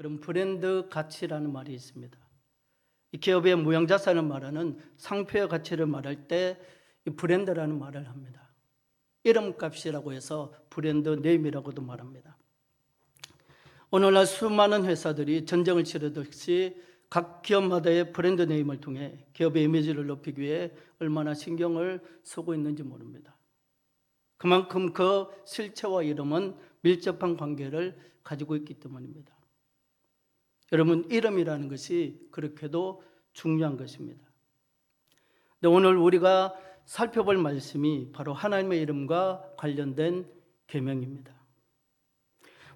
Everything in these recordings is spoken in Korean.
여러분, 브랜드 가치라는 말이 있습니다. 이 기업의 무형자산을 말하는 상표의 가치를 말할 때 이 브랜드라는 말을 합니다. 이름값이라고 해서 브랜드 네임이라고도 말합니다. 오늘날 수많은 회사들이 전쟁을 치르듯이 각 기업마다의 브랜드 네임을 통해 기업의 이미지를 높이기 위해 얼마나 신경을 쓰고 있는지 모릅니다. 그만큼 그 실체와 이름은 밀접한 관계를 가지고 있기 때문입니다. 여러분, 이름이라는 것이 그렇게도 중요한 것입니다. 근데 오늘 우리가 살펴볼 말씀이 바로 하나님의 이름과 관련된 계명입니다.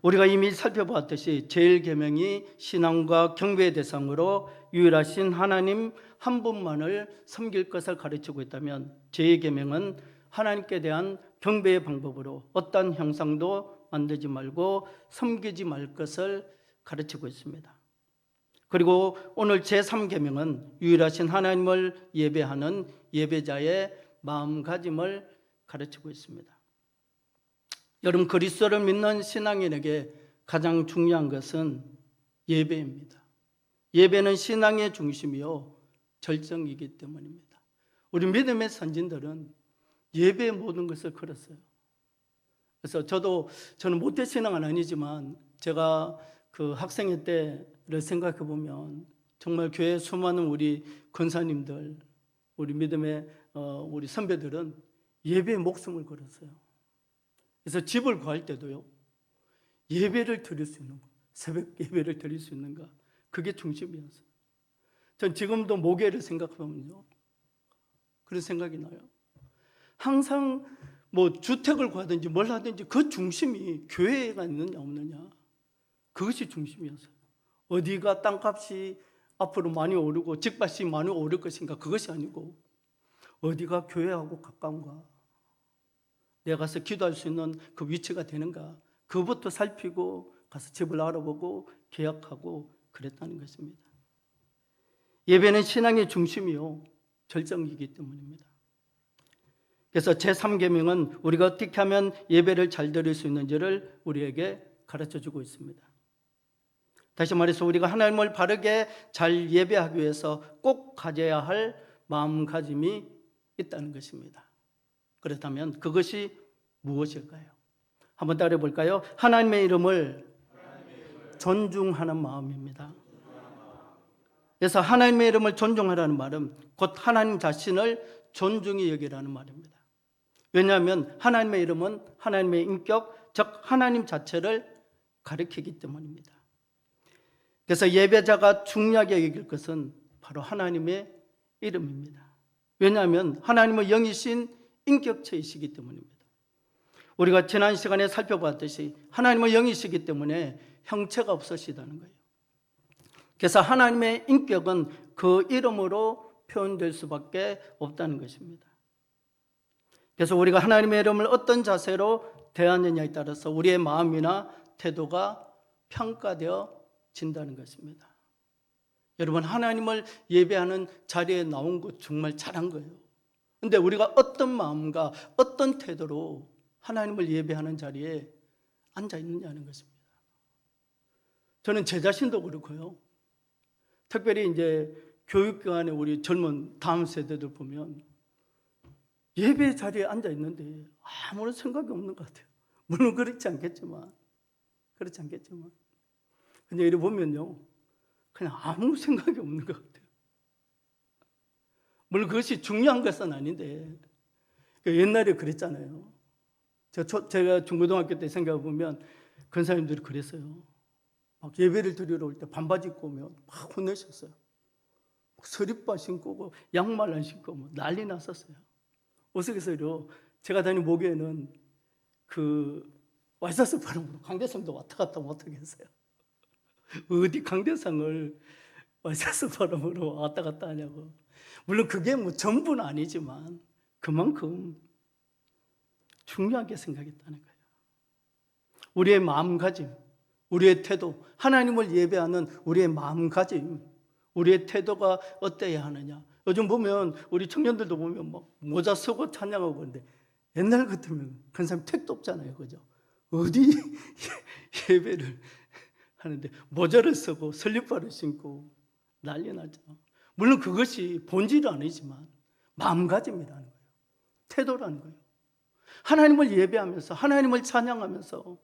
우리가 이미 살펴보았듯이 제1계명이 신앙과 경배의 대상으로 유일하신 하나님 한 분만을 섬길 것을 가르치고 있다면, 제2계명은 하나님께 대한 경배의 방법으로 어떠한 형상도 만들지 말고 섬기지 말 것을 가르치고 있습니다. 그리고 오늘 제3계명은 유일하신 하나님을 예배하는 예배자의 마음가짐을 가르치고 있습니다. 여러분, 그리스도를 믿는 신앙인에게 가장 중요한 것은 예배입니다. 예배는 신앙의 중심이요 절정이기 때문입니다. 우리 믿음의 선진들은 예배의 모든 것을 걸었어요. 그래서 저는 모태신앙은 아니지만 제가 그 학생회 때를 생각해 보면 정말 교회 수많은 우리 권사님들, 우리 믿음의 우리 선배들은 예배에 목숨을 걸었어요. 그래서 집을 구할 때도요, 예배를 드릴 수 있는 거, 새벽 예배를 드릴 수 있는가, 그게 중심이었어요. 전 지금도 모교를 생각하면요, 그런 생각이 나요. 항상 뭐 주택을 구하든지 뭘 하든지 그 중심이 교회가 있느냐 없느냐, 그것이 중심이었어요. 어디가 땅값이 앞으로 많이 오르고 집값이 많이 오를 것인가, 그것이 아니고 어디가 교회하고 가까운가, 내가 가서 기도할 수 있는 그 위치가 되는가, 그것부터 살피고 가서 집을 알아보고 계약하고 그랬다는 것입니다. 예배는 신앙의 중심이요 절정이기 때문입니다. 그래서 제3계명은 우리가 어떻게 하면 예배를 잘 드릴 수 있는지를 우리에게 가르쳐주고 있습니다. 다시 말해서 우리가 하나님을 바르게 잘 예배하기 위해서 꼭 가져야 할 마음가짐이 있다는 것입니다. 그렇다면 그것이 무엇일까요? 한번 따라해 볼까요? 하나님의 이름을 존중하는 마음입니다. 그래서 하나님의 이름을 존중하라는 말은 곧 하나님 자신을 존중히 여기라는 말입니다. 왜냐하면 하나님의 이름은 하나님의 인격, 즉 하나님 자체를 가리키기 때문입니다. 그래서 예배자가 중요하게 여길 것은 바로 하나님의 이름입니다. 왜냐하면 하나님은 영이신 인격체이시기 때문입니다. 우리가 지난 시간에 살펴봤듯이 하나님은 영이시기 때문에 형체가 없으시다는 거예요. 그래서 하나님의 인격은 그 이름으로 표현될 수밖에 없다는 것입니다. 그래서 우리가 하나님의 이름을 어떤 자세로 대하느냐에 따라서 우리의 마음이나 태도가 평가되어진다는 것입니다. 여러분, 하나님을 예배하는 자리에 나온 것 정말 잘한 거예요. 그런데 우리가 어떤 마음과 어떤 태도로 하나님을 예배하는 자리에 앉아 있느냐는 것입니다. 저는 제 자신도 그렇고요. 특별히 이제 교육기관에 우리 젊은 다음 세대들 보면 예배 자리에 앉아 있는데 아무런 생각이 없는 것 같아요. 물론 그렇지 않겠지만. 근데 이렇게 보면요, 그냥 아무 생각이 없는 것 같아요. 물론 그것이 중요한 것은 아닌데, 옛날에 그랬잖아요. 제가 중고등학교 때 생각해 보면 권사님들이 그랬어요. 막 예배를 드리러 올 때 반바지 입고 오면 막 혼내셨어요. 서립바 신고 오고 양말 안 신고 뭐 난리 났었어요. 우스갯소리로 제가 다니는 모교에는 그 와이사스 발음으로 강대상도 왔다 갔다 못하게 했어요. 어디 강대상을 와이사스 발음으로 왔다 갔다 하냐고. 물론 그게 뭐 전부는 아니지만 그만큼 중요하게 생각했다는 거예요. 우리의 마음가짐, 우리의 태도, 하나님을 예배하는 우리의 마음가짐, 우리의 태도가 어때야 하느냐. 요즘 보면 우리 청년들도 보면 막 모자 쓰고 찬양하고 그러는데 옛날 같으면 그런 사람 택도 없잖아요. 그죠? 어디 예배를 하는데 모자를 쓰고 슬리퍼를 신고 난리 나죠. 물론 그것이 본질은 아니지만 마음가짐이라는 거예요. 태도라는 거예요. 하나님을 예배하면서 하나님을 찬양하면서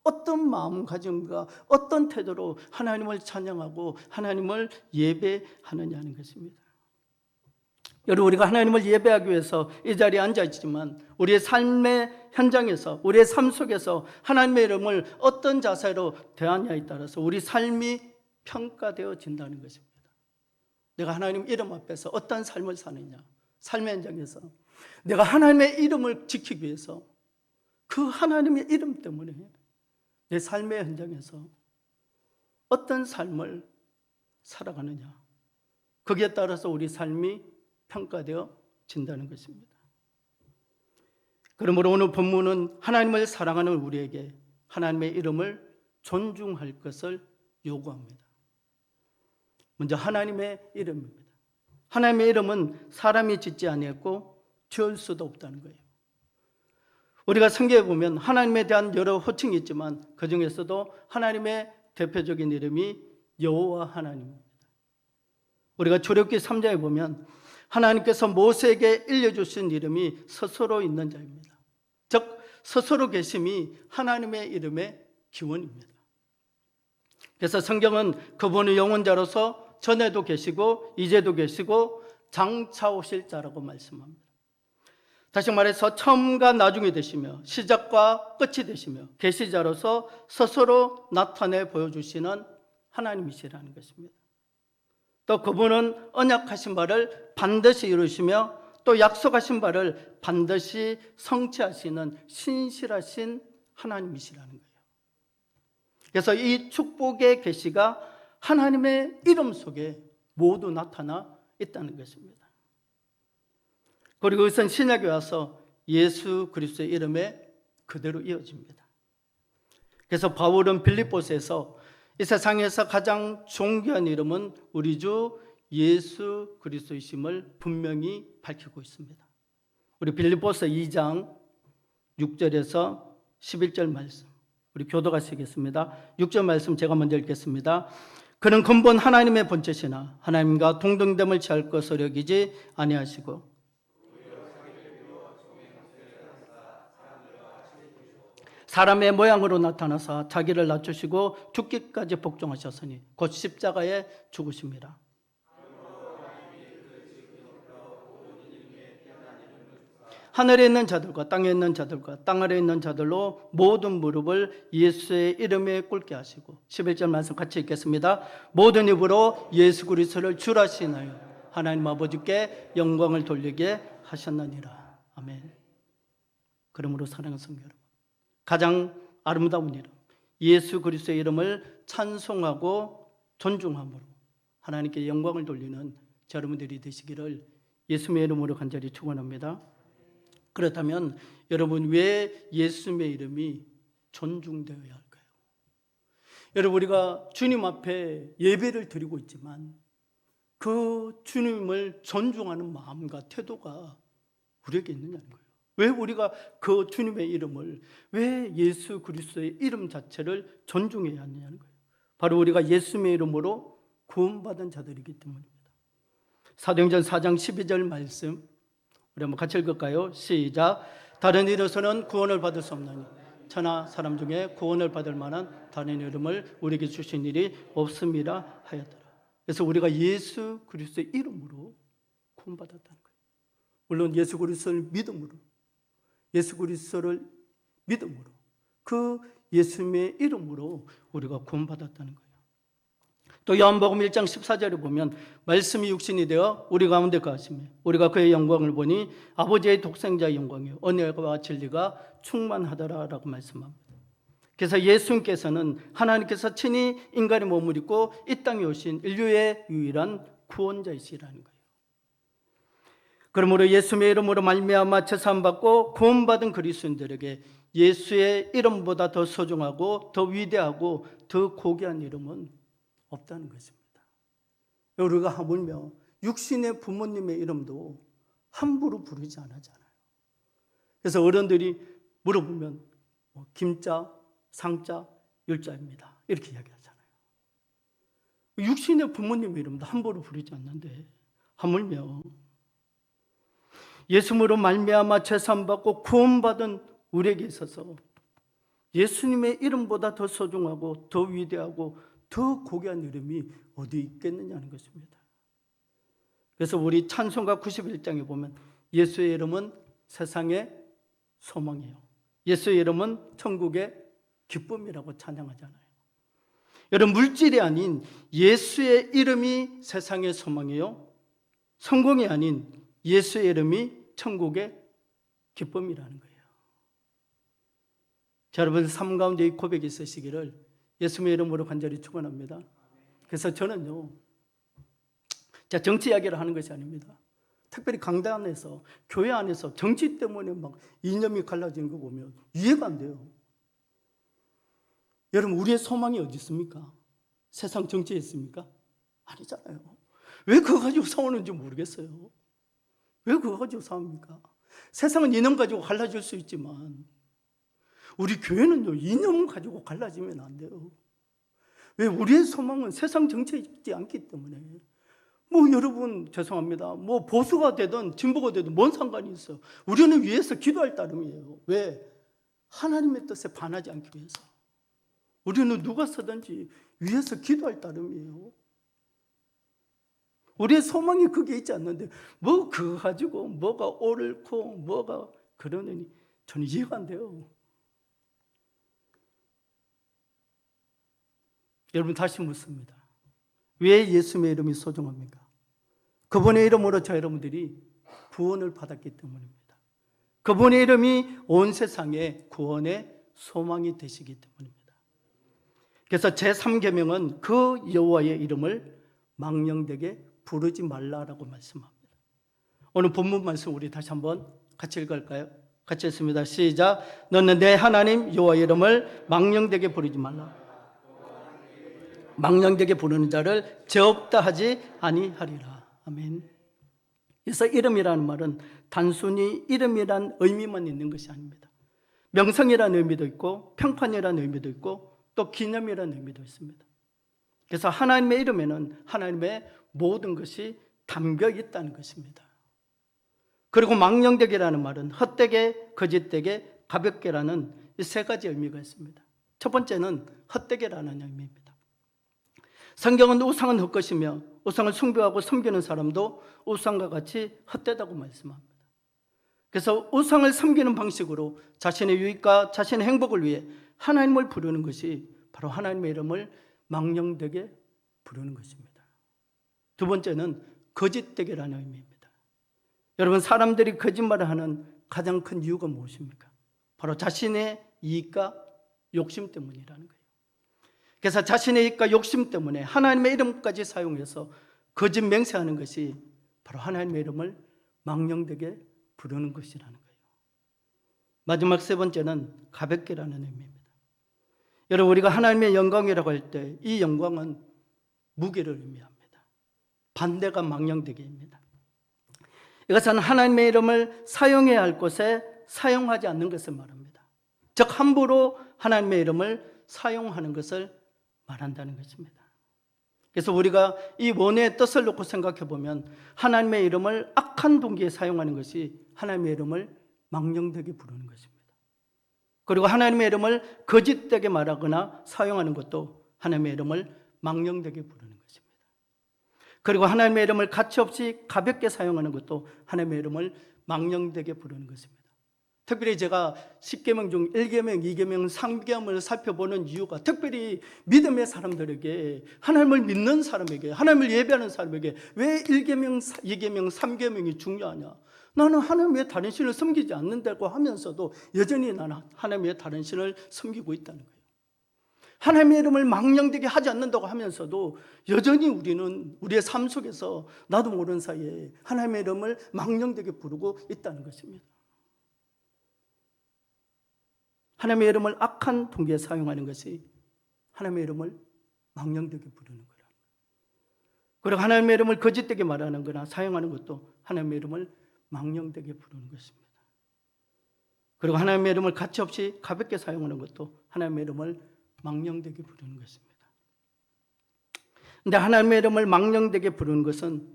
어떤 마음가짐과 어떤 태도로 하나님을 찬양하고 하나님을 예배하느냐는 것입니다. 여러분, 우리가 하나님을 예배하기 위해서 이 자리에 앉아 있지만 우리의 삶의 현장에서, 우리의 삶 속에서 하나님의 이름을 어떤 자세로 대하냐에 따라서 우리 삶이 평가되어진다는 것입니다. 내가 하나님 이름 앞에서 어떤 삶을 사느냐, 삶의 현장에서 내가 하나님의 이름을 지키기 위해서 그 하나님의 이름 때문에 내 삶의 현장에서 어떤 삶을 살아가느냐, 거기에 따라서 우리 삶이 평가되어진다는 것입니다. 그러므로 오늘 본문은 하나님을 사랑하는 우리에게 하나님의 이름을 존중할 것을 요구합니다. 먼저 하나님의 이름입니다. 하나님의 이름은 사람이 짓지 아니했고 지을 수도 없다는 거예요. 우리가 성경에 보면 하나님에 대한 여러 호칭이 있지만 그 중에서도 하나님의 대표적인 이름이 여호와 하나님입니다. 우리가 출애굽기 3장에 보면 하나님께서 모세에게 일러주신 이름이 스스로 있는 자입니다. 즉 스스로 계심이 하나님의 이름의 기원입니다. 그래서 성경은 그분의 영원자로서 전에도 계시고 이제도 계시고 장차 오실 자라고 말씀합니다. 다시 말해서 처음과 나중이 되시며 시작과 끝이 되시며 계시자로서 스스로 나타내 보여주시는 하나님이시라는 것입니다. 또 그분은 언약하신 바를 반드시 이루시며 또 약속하신 바를 반드시 성취하시는 신실하신 하나님이시라는 거예요. 그래서 이 축복의 계시가 하나님의 이름 속에 모두 나타나 있다는 것입니다. 그리고 이것은 신약에 와서 예수 그리스도의 이름에 그대로 이어집니다. 그래서 바울은 빌립보서에서 이 세상에서 가장 존귀한 이름은 우리 주 예수 그리스도이심을 분명히 밝히고 있습니다. 우리 빌립보서 2장 6절에서 11절 말씀, 우리 교도가시겠습니다. 6절 말씀 제가 먼저 읽겠습니다. 그는 근본 하나님의 본체시나 하나님과 동등됨을 취할 것으로 여기지 아니하시고 사람의 모양으로 나타나사 자기를 낮추시고 죽기까지 복종하셨으니 곧 십자가에 죽으십니다. 하늘에 있는 자들과 땅에 있는 자들과 땅 아래에 있는 자들로 모든 무릎을 예수의 이름에 꿇게 하시고 11절 말씀 같이 읽겠습니다. 모든 입으로 예수 그리스도를 주라시나요 하나님 아버지께 영광을 돌리게 하셨느니라. 아멘. 그러므로 사랑하는 성도 여러분, 가장 아름다운 이름 예수 그리스도의 이름을 찬송하고 존중함으로 하나님께 영광을 돌리는 여러분들이 되시기를 예수님의 이름으로 간절히 축원합니다. 그렇다면 여러분, 왜 예수님의 이름이 존중되어야 할까요? 여러분, 우리가 주님 앞에 예배를 드리고 있지만 그 주님을 존중하는 마음과 태도가 우리에게 있느냐는 거예요. 왜 우리가 그 주님의 이름을, 왜 예수 그리스도의 이름 자체를 존중해야 하느냐는 거예요. 바로 우리가 예수님의 이름으로 구원받은 자들이기 때문입니다. 사도행전 4장 12절 말씀 우리 한번 같이 읽을까요? 시작. 다른 이로서는 구원을 받을 수 없나니 천하 사람 중에 구원을 받을 만한 다른 이름을 우리에게 주신 일이 없음이라 하였더라. 그래서 우리가 예수 그리스도의 이름으로 구원받았다는 거예요. 물론 예수 그리스도를 믿음으로, 예수 그리스도를 믿음으로, 그 예수님의 이름으로 우리가 구원받았다는 거예요. 또 요한복음 1장 14절에 보면 말씀이 육신이 되어 우리 가운데 거하시며 우리가 그의 영광을 보니 아버지의 독생자의 영광이요 은혜와 진리가 충만하더라라고 말씀합니다. 그래서 예수님께서는 하나님께서 친히 인간의 몸을 입고 이 땅에 오신 인류의 유일한 구원자이시라는 거예요. 그러므로 예수의 이름으로 말미암아 제사함받고 구원받은 그리스도인들에게 예수의 이름보다 더 소중하고 더 위대하고 더 고귀한 이름은 없다는 것입니다. 우리가 하물며 육신의 부모님의 이름도 함부로 부르지 않았잖아요. 그래서 어른들이 물어보면 김자, 상자, 율자입니다. 이렇게 이야기하잖아요. 육신의 부모님 이름도 함부로 부르지 않는데 하물며 예수님으로 말미암아 제사함받고 구원받은 우리에게 있어서 예수님의 이름보다 더 소중하고 더 위대하고 더 고귀한 이름이 어디 있겠느냐는 것입니다. 그래서 우리 찬송가 91장에 보면 예수의 이름은 세상의 소망이에요. 예수의 이름은 천국의 기쁨이라고 찬양하잖아요. 여러분, 물질이 아닌 예수의 이름이 세상의 소망이요, 성공이 아닌 예수의 이름이 천국의 기쁨이라는 거예요. 자, 여러분, 삶 가운데 이 고백이 있으시기를 예수님의 이름으로 간절히 축원합니다. 그래서 저는요, 자, 정치 이야기를 하는 것이 아닙니다. 특별히 강단 안에서, 교회 안에서 정치 때문에 막 이념이 갈라지는 거 보면 이해가 안 돼요. 여러분, 우리의 소망이 어디 있습니까? 세상 정치에 있습니까? 아니잖아요. 왜 그거 가지고 싸우는지 모르겠어요. 왜 그거 가지고 싸웁니까? 세상은 이념 가지고 갈라질 수 있지만 우리 교회는요, 이념 가지고 갈라지면 안 돼요. 왜? 우리의 소망은 세상 정치에 있지 않기 때문에. 여러분, 죄송합니다. 보수가 되든 진보가 되든 뭔 상관이 있어요. 우리는 위에서 기도할 따름이에요. 왜? 하나님의 뜻에 반하지 않기 위해서. 우리는 누가 서든지 위에서 기도할 따름이에요. 우리의 소망이 그게 있지 않는데 그거 가지고 뭐가 옳고 뭐가 그러느니 저는 이해가 안 돼요. 여러분, 다시 묻습니다. 왜 예수님의 이름이 소중합니까? 그분의 이름으로 저 여러분들이 구원을 받았기 때문입니다. 그분의 이름이 온 세상의 구원의 소망이 되시기 때문입니다. 그래서 제3계명은 그 여호와의 이름을 망령되게 부르지 말라라고 말씀합니다. 오늘 본문 말씀 우리 다시 한번 같이 읽을까요? 같이 읽습니다. 시작. 너는 내 하나님 여호와의 이름을 망령되게 부르지 말라. 망령되게 부르는 자를 죄 없다 하지 아니하리라. 아멘. 그래서 이름이라는 말은 단순히 이름이란 의미만 있는 것이 아닙니다. 명성이라는 의미도 있고 평판이라는 의미도 있고 또 기념이라는 의미도 있습니다. 그래서 하나님의 이름에는 하나님의 모든 것이 담겨 있다는 것입니다. 그리고 망령되게라는 말은 헛되게, 거짓되게, 가볍게라는 이 세 가지 의미가 있습니다. 첫 번째는 헛되게라는 의미입니다. 성경은 우상은 헛것이며 우상을 숭배하고 섬기는 사람도 우상과 같이 헛되다고 말씀합니다. 그래서 우상을 섬기는 방식으로 자신의 유익과 자신의 행복을 위해 하나님을 부르는 것이 바로 하나님의 이름을 망령되게 부르는 것입니다. 두 번째는 거짓되게라는 의미입니다. 여러분, 사람들이 거짓말을 하는 가장 큰 이유가 무엇입니까? 바로 자신의 이익과 욕심 때문이라는 거예요. 그래서 자신의 이익과 욕심 때문에 하나님의 이름까지 사용해서 거짓 맹세하는 것이 바로 하나님의 이름을 망령되게 부르는 것이라는 거예요. 마지막 세 번째는 가볍게라는 의미입니다. 여러분, 우리가 하나님의 영광이라고 할 때 이 영광은 무게를 의미합니다. 반대가 망령되게입니다. 이것은 하나님의 이름을 사용해야 할 곳에 사용하지 않는 것을 말합니다. 즉 함부로 하나님의 이름을 사용하는 것을 말한다는 것입니다. 그래서 우리가 이 원의 뜻을 놓고 생각해 보면 하나님의 이름을 악한 동기에 사용하는 것이 하나님의 이름을 망령되게 부르는 것입니다. 그리고 하나님의 이름을 거짓되게 말하거나 사용하는 것도 하나님의 이름을 망령되게 부르는 것입니다. 그리고 하나님의 이름을 가치없이 가볍게 사용하는 것도 하나님의 이름을 망령되게 부르는 것입니다. 특별히 제가 10계명 중 1계명, 2계명, 3계명을 살펴보는 이유가 특별히 믿음의 사람들에게, 하나님을 믿는 사람에게, 하나님을 예배하는 사람에게 왜 1계명, 2계명, 3계명이 중요하냐? 나는 하나님의 다른 신을 섬기지 않는다고 하면서도 여전히 나는 하나님의 다른 신을 섬기고 있다는 거예요. 하나님의 이름을 망령되게 하지 않는다고 하면서도 여전히 우리는 우리의 삶 속에서 나도 모르는 사이에 하나님의 이름을 망령되게 부르고 있다는 것입니다. 하나님의 이름을 악한 동기에 사용하는 것이 하나님의 이름을 망령되게 부르는 거라. 그리고 하나님의 이름을 거짓되게 말하는 거나 사용하는 것도 하나님의 이름을 망령되게 부르는 것입니다. 그리고 하나님의 이름을 가치 없이 가볍게 사용하는 것도 하나님의 이름을 망령되게 부르는 것입니다. 그런데 하나님의 이름을 망령되게 부르는 것은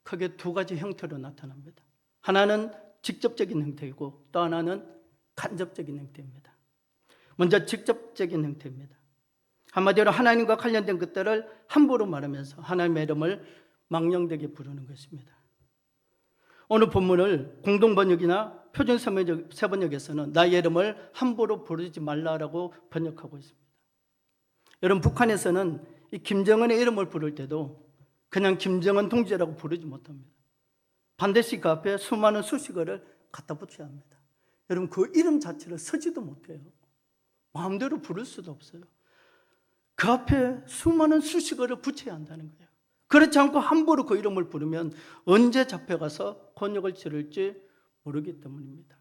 크게 두 가지 형태로 나타납니다. 하나는 직접적인 형태이고 또 하나는 간접적인 형태입니다. 먼저 직접적인 형태입니다. 한마디로 하나님과 관련된 것들을 함부로 말하면서 하나님의 이름을 망령되게 부르는 것입니다. 오늘 본문을 공동번역이나 표준 세번역에서는 나의 이름을 함부로 부르지 말라라고 번역하고 있습니다. 여러분, 북한에서는 이 김정은의 이름을 부를 때도 그냥 김정은 동지라고 부르지 못합니다. 반드시 그 앞에 수많은 수식어를 갖다 붙여야 합니다. 여러분, 그 이름 자체를 쓰지도 못해요. 마음대로 부를 수도 없어요. 그 앞에 수많은 수식어를 붙여야 한다는 거예요. 그렇지 않고 함부로 그 이름을 부르면 언제 잡혀가서 곤욕을 치를지 모르기 때문입니다.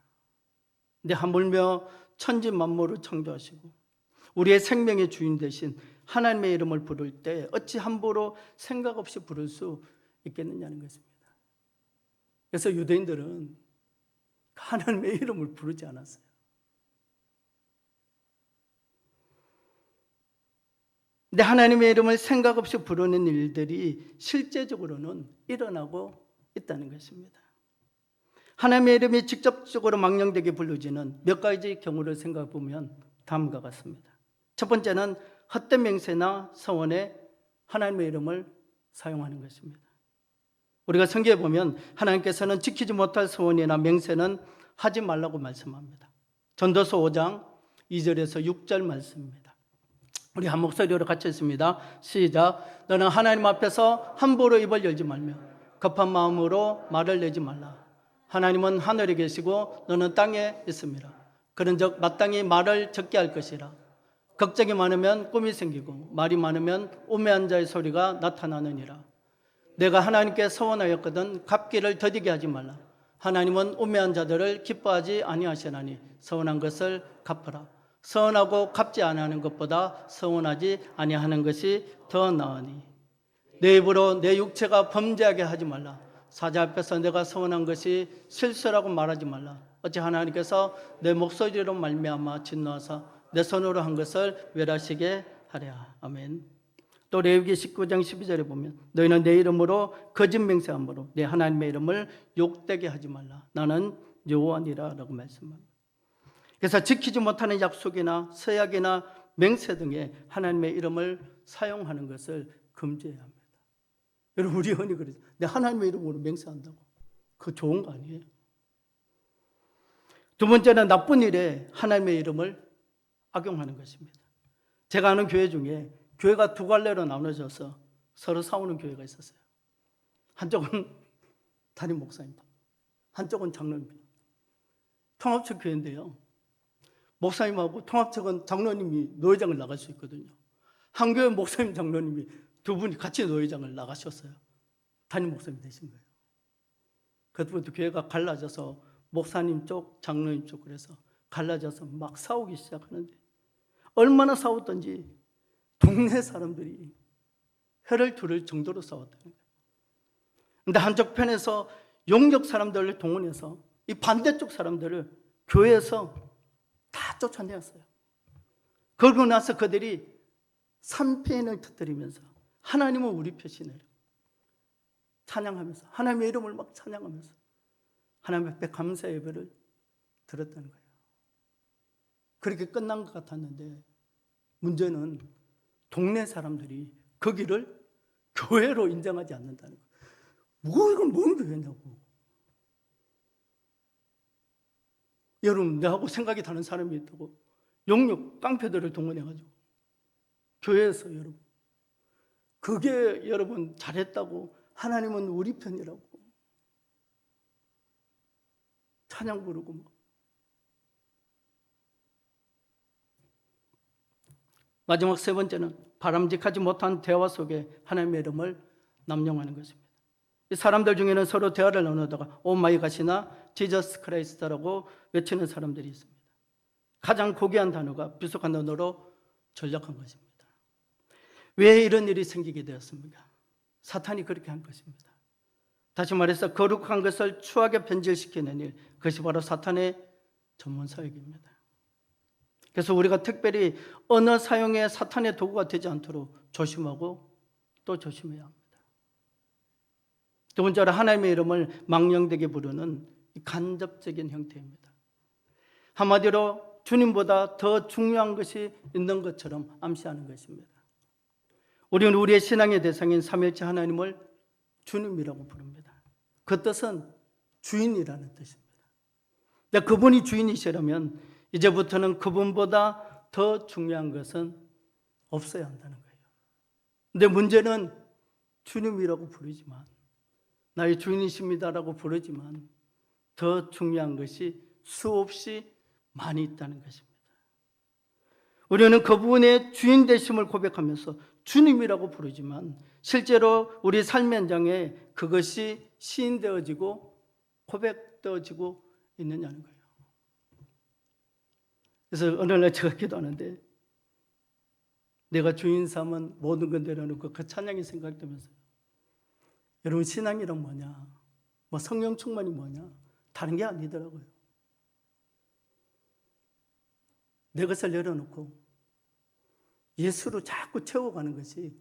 근데 하물며 천지 만물을 창조하시고 우리의 생명의 주인 되신 하나님의 이름을 부를 때 어찌 함부로 생각 없이 부를 수 있겠느냐는 것입니다. 그래서 유대인들은 하나님의 이름을 부르지 않았어요. 근데 하나님의 이름을 생각 없이 부르는 일들이 실제적으로는 일어나고 있다는 것입니다. 하나님의 이름이 직접적으로 망령되게 부르지는 몇 가지 경우를 생각해 보면 다음과 같습니다. 첫 번째는 헛된 맹세나 서원에 하나님의 이름을 사용하는 것입니다. 우리가 성경에 보면 하나님께서는 지키지 못할 서원이나 맹세는 하지 말라고 말씀합니다. 전도서 5장 2절에서 6절 말씀입니다. 우리 한 목소리로 같이 읽습니다. 시작. 너는 하나님 앞에서 함부로 입을 열지 말며 급한 마음으로 말을 내지 말라. 하나님은 하늘에 계시고 너는 땅에 있습니다. 그런즉 마땅히 말을 적게 할 것이라. 걱정이 많으면 꿈이 생기고 말이 많으면 우매한 자의 소리가 나타나느니라. 내가 하나님께 서원하였거든 갚기를 더디게 하지 말라. 하나님은 우매한 자들을 기뻐하지 아니하시나니 서원한 것을 갚으라. 서원하고 갚지 아니하는 것보다 서원하지 아니하는 것이 더 나으니 내 입으로 내 육체가 범죄하게 하지 말라. 사자 앞에서 내가 서원한 것이 실수라고 말하지 말라. 어찌 하나님께서 내 목소리로 말미암아 진노하사 내 손으로 한 것을 멸하시게 하랴. 아멘. 또 레위기 19장 12절에 보면 너희는 내 이름으로 거짓 맹세함으로 내 하나님의 이름을 욕되게 하지 말라. 나는 여호와니라 라고 말씀합니다. 그래서 지키지 못하는 약속이나 서약이나 맹세 등의 하나님의 이름을 사용하는 것을 금지해야 합니다. 여러분, 우리 흔히 그러죠. 내 하나님의 이름으로 맹세한다고. 그거 좋은 거 아니에요? 두 번째는 나쁜 일에 하나님의 이름을 악용하는 것입니다. 제가 아는 교회 중에 교회가 두 갈래로 나눠져서 서로 싸우는 교회가 있었어요. 한쪽은 담임 목사님, 한쪽은 장로님. 통합적 교회인데요. 목사님하고 통합적은 장로님이 노회장을 나갈 수 있거든요. 한 교회 목사님, 장로님이 두 분이 같이 노회장을 나가셨어요. 담임 목사님 되신 거예요. 그때부터 교회가 갈라져서 목사님 쪽, 장로님 쪽 그래서 갈라져서 막 싸우기 시작하는데 얼마나 싸웠던지 동네 사람들이 혀를 두를 정도로 싸웠다는 거예요. 그런데 한쪽 편에서 용역 사람들을 동원해서 이 반대쪽 사람들을 교회에서 다 쫓아내었어요. 그러고 나서 그들이 삼페인을 터뜨리면서 하나님은 우리 편이시네 찬양하면서 하나님의 이름을 막 찬양하면서 하나님 앞에 감사 예배를 드렸다는 거예요. 그렇게 끝난 것 같았는데 문제는 동네 사람들이 거기를 교회로 인정하지 않는다는 거예요. 뭐 이건 뭔 교회냐고. 여러분, 내하고 생각이 다른 사람이 있다고 용역 깡패들을 동원해가지고 교회에서 여러분 그게 여러분 잘했다고 하나님은 우리 편이라고 찬양 부르고 막. 마지막 세 번째는 바람직하지 못한 대화 속에 하나님의 이름을 남용하는 것입니다. 이 사람들 중에는 서로 대화를 나누다가 오 마이 갓이나 지저스 크라이스트라고 외치는 사람들이 있습니다. 가장 고귀한 단어가 비속한 단어로 전락한 것입니다. 왜 이런 일이 생기게 되었습니까? 사탄이 그렇게 한 것입니다. 다시 말해서 거룩한 것을 추하게 변질시키는 일, 그것이 바로 사탄의 전문 사역입니다. 그래서 우리가 특별히 언어 사용에 사탄의 도구가 되지 않도록 조심하고 또 조심해야 합니다. 두 번째로 하나님의 이름을 망령되게 부르는 간접적인 형태입니다. 한마디로 주님보다 더 중요한 것이 있는 것처럼 암시하는 것입니다. 우리는 우리의 신앙의 대상인 삼위일체 하나님을 주님이라고 부릅니다. 그 뜻은 주인이라는 뜻입니다. 그분이 주인이시라면 이제부터는 그분보다 더 중요한 것은 없어야 한다는 거예요. 근데 문제는 주님이라고 부르지만, 나의 주인이십니다라고 부르지만 더 중요한 것이 수없이 많이 있다는 것입니다. 우리는 그분의 주인 되심을 고백하면서 주님이라고 부르지만 실제로 우리 삶의 현장에 그것이 시인되어지고 고백되어지고 있느냐는 거예요. 그래서 어느 날 제가 기도하는데 내가 주인 삼은 모든 걸 내려놓고 그 찬양이 생각되면서, 여러분, 신앙이란 뭐냐, 뭐 성령 충만이 뭐냐, 다른 게 아니더라고요. 내 것을 내려놓고 예수로 자꾸 채워가는 것이,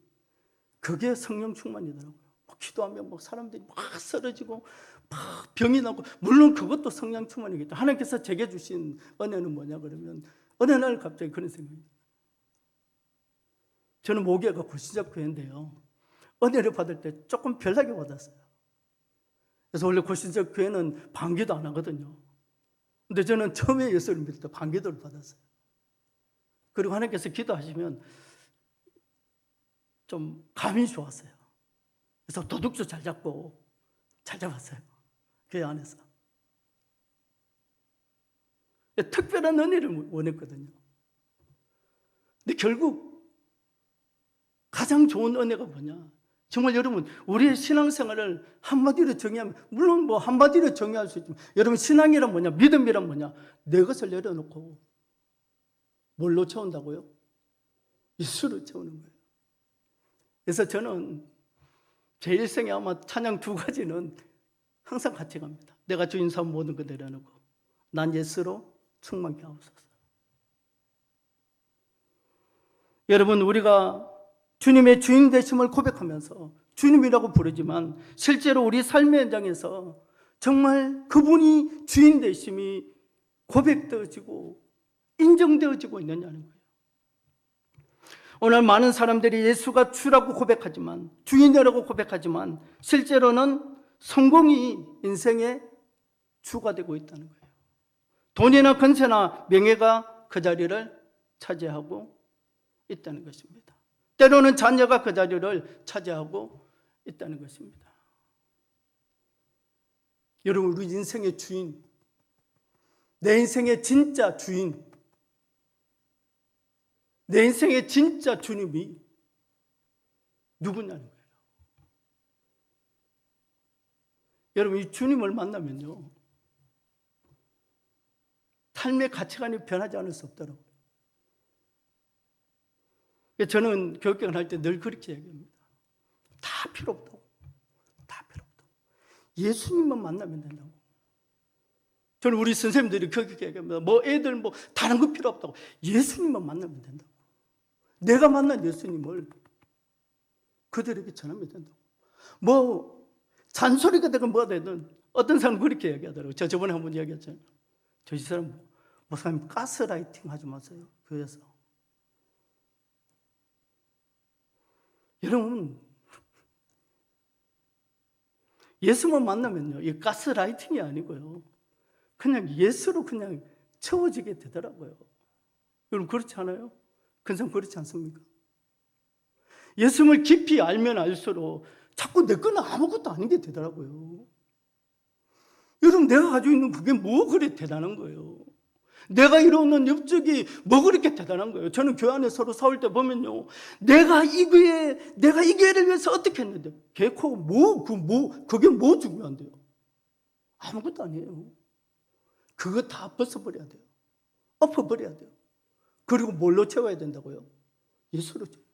그게 성령 충만이더라고요. 기도하면 사람들이 막 쓰러지고 막 병이 나고, 물론 그것도 성령 충만이겠죠. 하나님께서 제게 주신 은혜는 뭐냐 그러면, 어느 날 갑자기 그런 생각이, 저는 모교가 고시적 교회인데요, 은혜를 받을 때 조금 별나게 받았어요. 그래서 원래 고시적 교회는 반기도 안 하거든요. 근데 저는 처음에 예수를 믿을 때 반기도를 받았어요. 그리고 하나님께서 기도하시면 좀 감이 좋았어요. 그래서 도둑도 잘 잡고 잘 잡았어요, 교회 안에서. 특별한 은혜를 원했거든요. 근데 결국 가장 좋은 은혜가 뭐냐, 정말 여러분, 우리의 신앙생활을 한마디로 정의하면, 물론 한마디로 정의할 수 있지만, 여러분, 신앙이란 뭐냐, 믿음이란 뭐냐, 내 것을 내려놓고 뭘로 채운다고요? 예수로 채우는 거예요. 그래서 저는 제 일생에 아마 찬양 두 가지는 항상 같이 갑니다. 내가 주인 삼은 모든 것 내려놓고 난 예수로 충만케 하옵소서. 여러분, 우리가 주님의 주인 되심을 고백하면서 주님이라고 부르지만 실제로 우리 삶의 현장에서 정말 그분이 주인 되심이 고백되어지고 인정되어지고 있느냐는 거예요. 오늘 많은 사람들이 예수가 주라고 고백하지만, 주인이라고 고백하지만 실제로는 성공이 인생의 주가 되고 있다는 거예요. 돈이나 권세나 명예가 그 자리를 차지하고 있다는 것입니다. 때로는 자녀가 그 자리를 차지하고 있다는 것입니다. 여러분, 우리 인생의 주인, 내 인생의 진짜 주인, 내 인생의 진짜 주님이 누구냐는 거예요. 여러분, 이 주님을 만나면요, 삶의 가치관이 변하지 않을 수 없더라고요. 저는 교육경을 할 때 늘 그렇게 얘기합니다. 다 필요 없다고. 다 필요 없다고. 예수님만 만나면 된다고. 저는 우리 선생님들이 그렇게 얘기합니다. 애들 다른 거 필요 없다고. 예수님만 만나면 된다고. 내가 만난 예수님을 그들에게 전하면 된다고. 잔소리가 되건 뭐가 되든, 어떤 사람은 그렇게 얘기하더라고요. 저번에 한번 얘기했잖아요. 저 사람, 목사님 가스라이팅 하지 마세요, 교회에서. 여러분, 예수만 만나면요, 이 가스라이팅이 아니고요, 그냥 예수로 그냥 채워지게 되더라고요. 여러분, 그렇지 않아요? 큰 사람 그렇지 않습니까? 예수를 깊이 알면 알수록 자꾸 내 거는 아무것도 아닌 게 되더라고요. 여러분, 내가 가지고 있는 그게 뭐 그리 대단한 거예요? 내가 이루는 업적이 뭐 그렇게 대단한 거예요? 저는 교회 안에 서로 싸울 때 보면요, 내가 이 교회를 위해서 어떻게 했는데, 그게 뭐 중요한데요? 아무것도 아니에요. 그거 다 벗어버려야 돼요. 엎어버려야 돼요. 그리고 뭘로 채워야 된다고요? 예수로 채워요.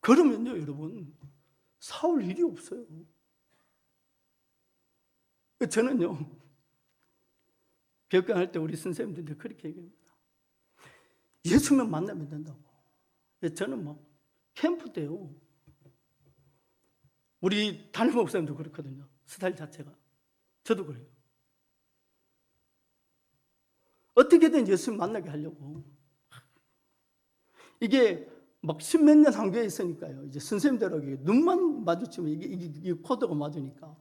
그러면요, 여러분, 싸울 일이 없어요. 저는요, 벽경할 때 우리 선생님들도 그렇게 얘기합니다. 예수만 만나면 된다고. 저는 막 캠프 때요. 우리 담임 목사님도 그렇거든요. 스타일 자체가. 저도 그래요. 어떻게든 예수 만나게 하려고. 이게 막 십몇 년 한교에 있으니까요. 이제 선생님들하고 눈만 마주치면 이게 코드가 맞으니까.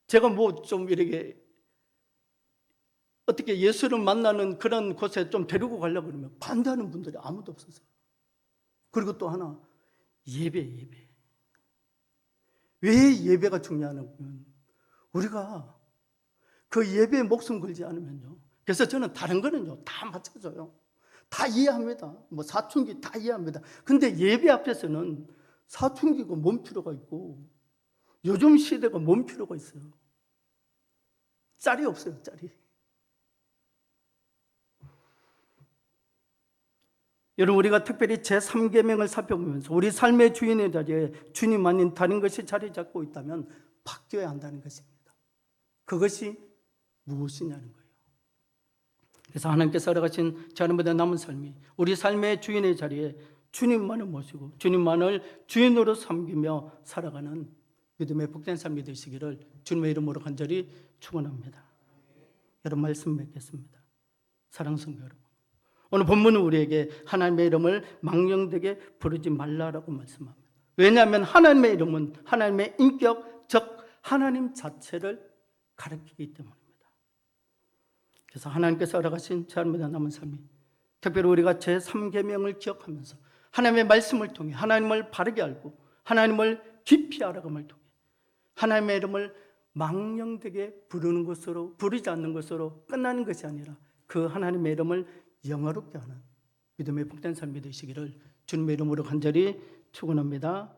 제가 뭐 좀 이렇게 어떻게 예수를 만나는 그런 곳에 좀 데리고 가려고 그러면 반대하는 분들이 아무도 없었어요. 그리고 또 하나, 예배. 왜 예배가 중요하냐면 우리가 그 예배에 목숨 걸지 않으면요. 그래서 저는 다른 거는요 다 맞춰줘요. 다 이해합니다. 뭐 사춘기 다 이해합니다. 근데 예배 앞에서는 사춘기가 뭔 필요가 있고 요즘 시대가 뭔 필요가 있어요. 짤이 없어요. 짤이. 여러분, 우리가 특별히 제3계명을 살펴보면서 우리 삶의 주인의 자리에 주님 아닌 다른 것이 자리 잡고 있다면 바뀌어야 한다는 것입니다. 그것이 무엇이냐는 거예요. 그래서 하나님께서 허락하신 저녁보다 남은 삶이 우리 삶의 주인의 자리에 주님만을 모시고 주님만을 주인으로 섬기며 살아가는 믿음의 복된 삶이 되시기를 주님의 이름으로 간절히 축원합니다. 여러분, 말씀 맺겠습니다. 사랑하는 성도 여러분, 오늘 본문은 우리에게 하나님의 이름을 망령되게 부르지 말라라고 말씀합니다. 왜냐하면 하나님의 이름은 하나님의 인격, 즉 하나님 자체를 가리키기 때문입니다. 그래서 하나님께서 허락하신 저녁보다 남은 삶이 특별히 우리가 제3계명을 기억하면서 하나님의 말씀을 통해 하나님을 바르게 알고 하나님을 깊이 알아감을 통해 하나님의 이름을 망령되게 부르는 것으로, 부르지 않는 것으로 끝나는 것이 아니라 그 하나님의 이름을 영화롭게 하는 믿음의 복된 삶이 되시기를 주님의 이름으로 간절히 축원합니다.